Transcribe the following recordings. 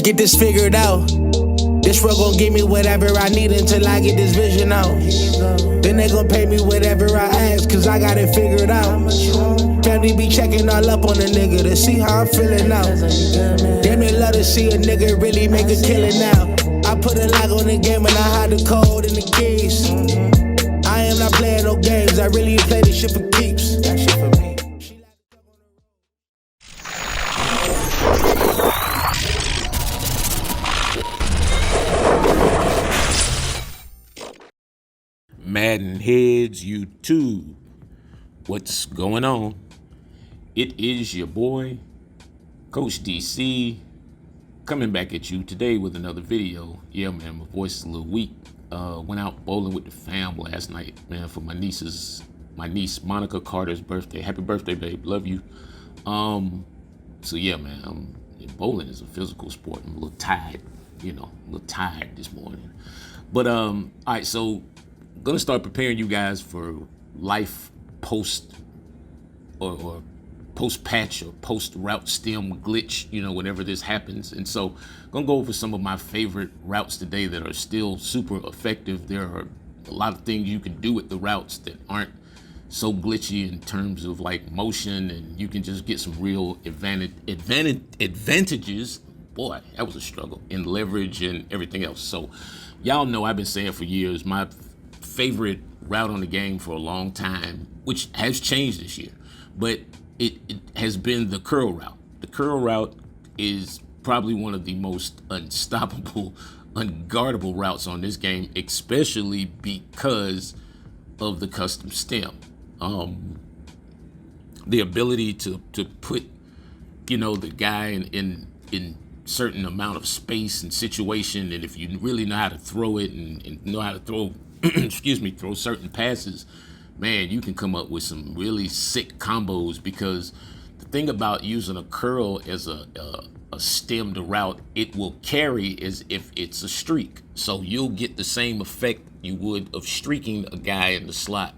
get this figured out. This world gon' give me whatever I need until I get this vision out. Then they gon' pay me whatever I ask, cause I got it figured out. Family be checking all up on a nigga to see how I'm feeling now. Damn, they love to see a nigga really make a killing now. I put a lock on the game and I hide the code and the keys. I am not playing no games, I really play this shit for keeps. That shit for me. MaddenHeadz YouTube, what's going on? It is your boy, Coach DC, coming back at you today with another video. Yeah, man, my voice is a little weak. Went out bowling with the fam last night, man, for my niece Monica Carter's birthday. Happy birthday, babe. Love you. So yeah, man, bowling is a physical sport. I'm a little tired, this morning. But all right, so gonna start preparing you guys for life post or post patch or post route stem glitch, whenever this happens. And so gonna go over some of my favorite routes today that are still super effective. There are a lot of things you can do with the routes that aren't so glitchy in terms of like motion, and you can just get some real advantages. Boy, that was a struggle in leverage and everything else. So y'all know I've been saying for years, my favorite route on the game for a long time, which has changed this year, but it has been the curl route. The curl route is probably one of the most unstoppable, unguardable routes on this game, especially because of the custom stem. The ability to put, the guy in certain amount of space and situation, and if you really know how to throw it and know how to throw throw certain passes, man, you can come up with some really sick combos. Because the thing about using a curl as a stemmed route, it will carry as if it's a streak. So you'll get the same effect you would of streaking a guy in the slot,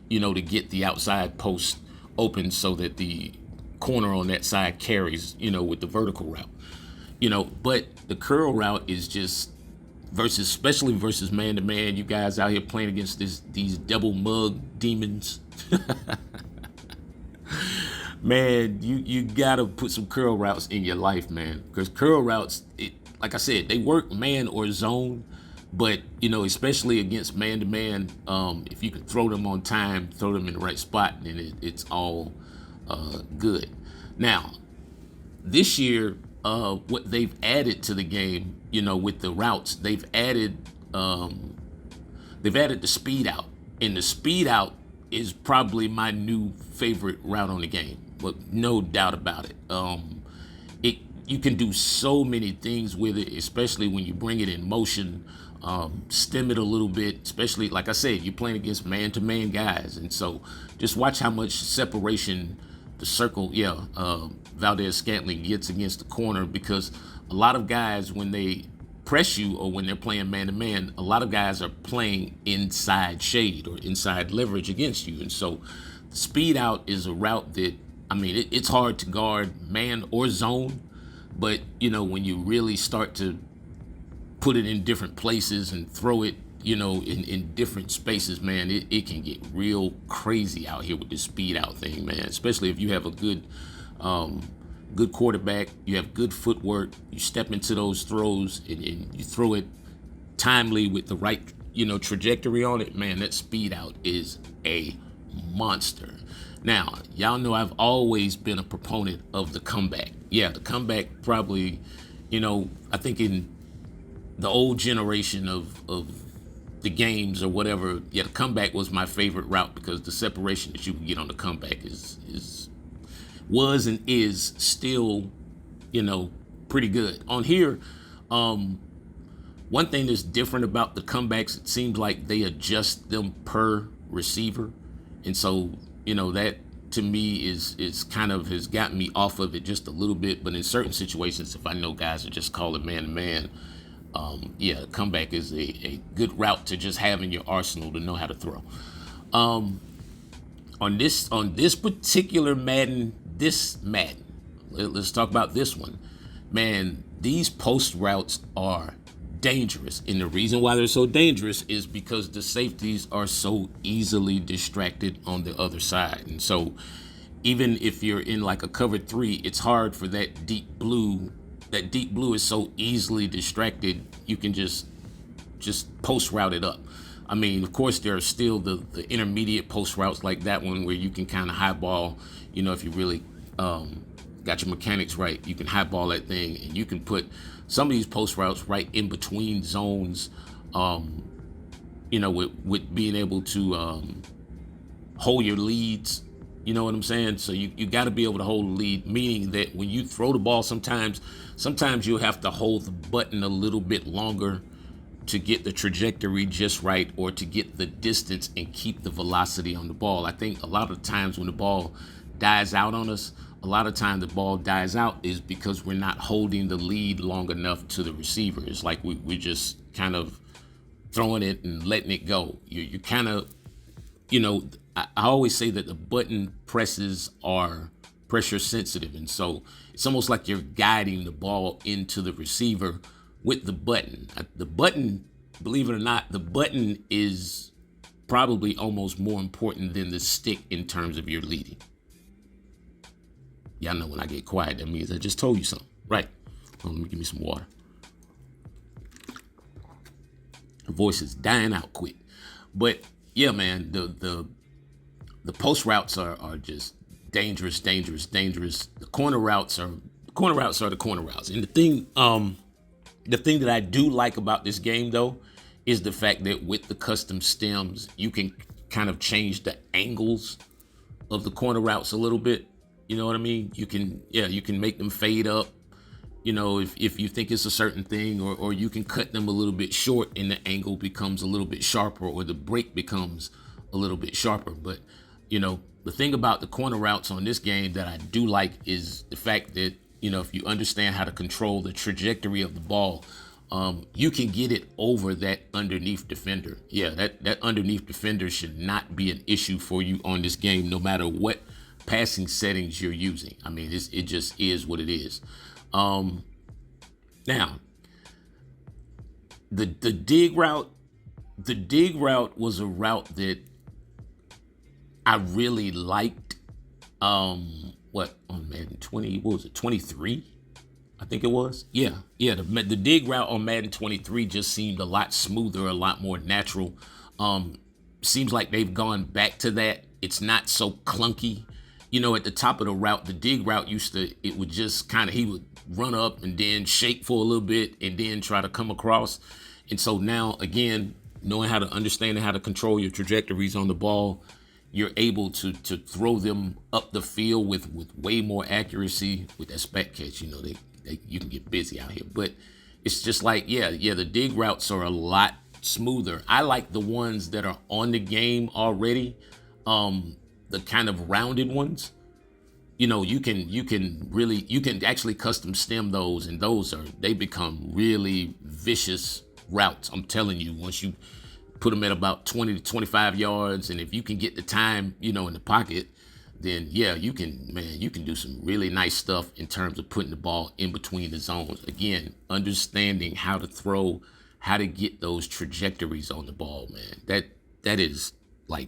to get the outside post open so that the corner on that side carries, with the vertical route. But the curl route is just especially versus man-to-man. You guys out here playing against these double mug demons. Man, you gotta put some curl routes in your life, man, because curl routes, like I said, they work man or zone, but especially against man-to-man, if you can throw them on time, throw them in the right spot, then it's all good. Now, this year, what they've added to the game, with the routes, they've added the speed out, and the speed out is probably my new favorite route on the game, but no doubt about it. You can do so many things with it, especially when you bring it in motion, stem it a little bit, especially like I said, you're playing against man-to-man guys, and so just watch how much separation the circle, Valdez-Scantling gets against the corner, because a lot of guys, when they press you or when they're playing man-to-man, a lot of guys are playing inside shade or inside leverage against you. And so the speed out is a route that, it's hard to guard man or zone, but, when you really start to put it in different places and throw it, in different spaces, man, it can get real crazy out here with this speed out thing, man, especially if you have a good quarterback, you have good footwork, you step into those throws and you throw it timely with the right, trajectory on it, man, that speed out is a monster. Now, y'all know I've always been a proponent of the comeback. Yeah, the comeback probably, I think in the old generation of the games or whatever, the comeback was my favorite route, because the separation that you can get on the comeback was and is still, pretty good. On here, one thing that's different about the comebacks, it seems like they adjust them per receiver. And so, that to me is kind of has gotten me off of it just a little bit. But in certain situations, if I know guys are just calling man-to-man, comeback is a good route to just have in your arsenal to know how to throw. On this particular Madden, let's talk about this one. man, these post routes are dangerous. And the reason why they're so dangerous is because the safeties are so easily distracted on the other side. And so even if you're in like a cover 3, it's hard for that deep blue. That deep blue is so easily distracted. You can just post route it up. I mean, of course, there are still the intermediate post routes like that one where you can kind of highball, if you really got your mechanics right, you can highball that thing, and you can put some of these post routes right in between zones, with being able to hold your leads. You know what I'm saying? So you got to be able to hold the lead, meaning that when you throw the ball, sometimes you'll have to hold the button a little bit longer to get the trajectory just right, or to get the distance and keep the velocity on the ball. I think a lot of times when the ball dies out on us, a lot of time the ball dies out is because we're not holding the lead long enough to the receiver. It's like we're just kind of throwing it and letting it go. You kind of, I always say that the button presses are pressure sensitive. And so it's almost like you're guiding the ball into the receiver with the button. The button, believe it or not, the button is probably almost more important than the stick in terms of your leading. Y'all know when I get quiet, that means I just told you something. Right. Let me give me some water. The voice is dying out quick. But yeah, man, the post routes are just dangerous. The corner routes are the corner routes. And the thing that I do like about this game, though, is the fact that with the custom stems, you can kind of change the angles of the corner routes a little bit. You know what I mean? You can make them fade up, if you think it's a certain thing, or you can cut them a little bit short and the angle becomes a little bit sharper, or the break becomes a little bit sharper. But, the thing about the corner routes on this game that I do like is the fact that, if you understand how to control the trajectory of the ball, you can get it over that underneath defender. Yeah, that underneath defender should not be an issue for you on this game, no matter what passing settings you're using. I mean, it just is what it is. Now, the dig route was a route that I really liked. On Madden 20, what was it, 23? I think it was. Yeah. The dig route on Madden 23 just seemed a lot smoother, a lot more natural. Seems like they've gone back to that. It's not so clunky. At the top of the route, the dig route it would just he would run up and then shake for a little bit and then try to come across. And so now, again, understanding how to control your trajectories on the ball, you're able to throw them up the field with way more accuracy. With that spec catch, you can get busy out here. But it's just like, the dig routes are a lot smoother. I like the ones that are on the game already. The kind of rounded ones, you can actually custom stem those, and they become really vicious routes. I'm telling you, once you put them at about 20 to 25 yards, and if you can get the time, in the pocket, then you can do some really nice stuff in terms of putting the ball in between the zones. Again, understanding how to throw, how to get those trajectories on the ball, man. That is like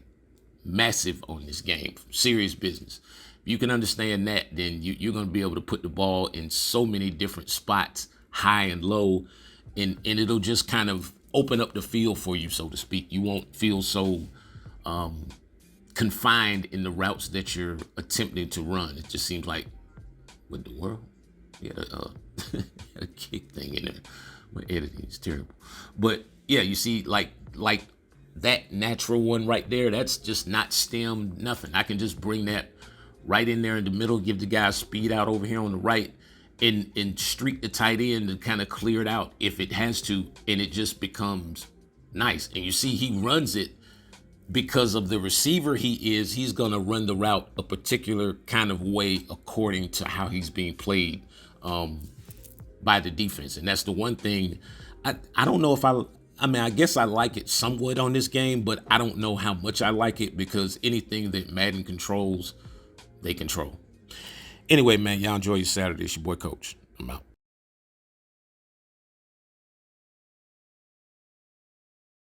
massive on this game. Serious business. If you can understand that, then you're going to be able to put the ball in so many different spots, high and low, and it'll just kind of open up the field for you, so to speak. You won't feel so confined in the routes that you're attempting to run. It just seems like, what the world? A kick thing in there. My editing is terrible. But yeah, you see, like that natural one right there, that's just not stemmed, nothing. I can just bring that right in there in the middle, give the guy speed out over here on the right, and streak the tight end and kind of clear it out if it has to, and it just becomes nice. And you see, he runs it because of the receiver he's going to run the route a particular kind of way according to how he's being played by the defense. And that's the one thing I don't know if I guess I like it somewhat on this game, but I don't know how much I like it, because anything that Madden controls, they control. Anyway, man, y'all enjoy your Saturday. It's your boy Coach. I'm out.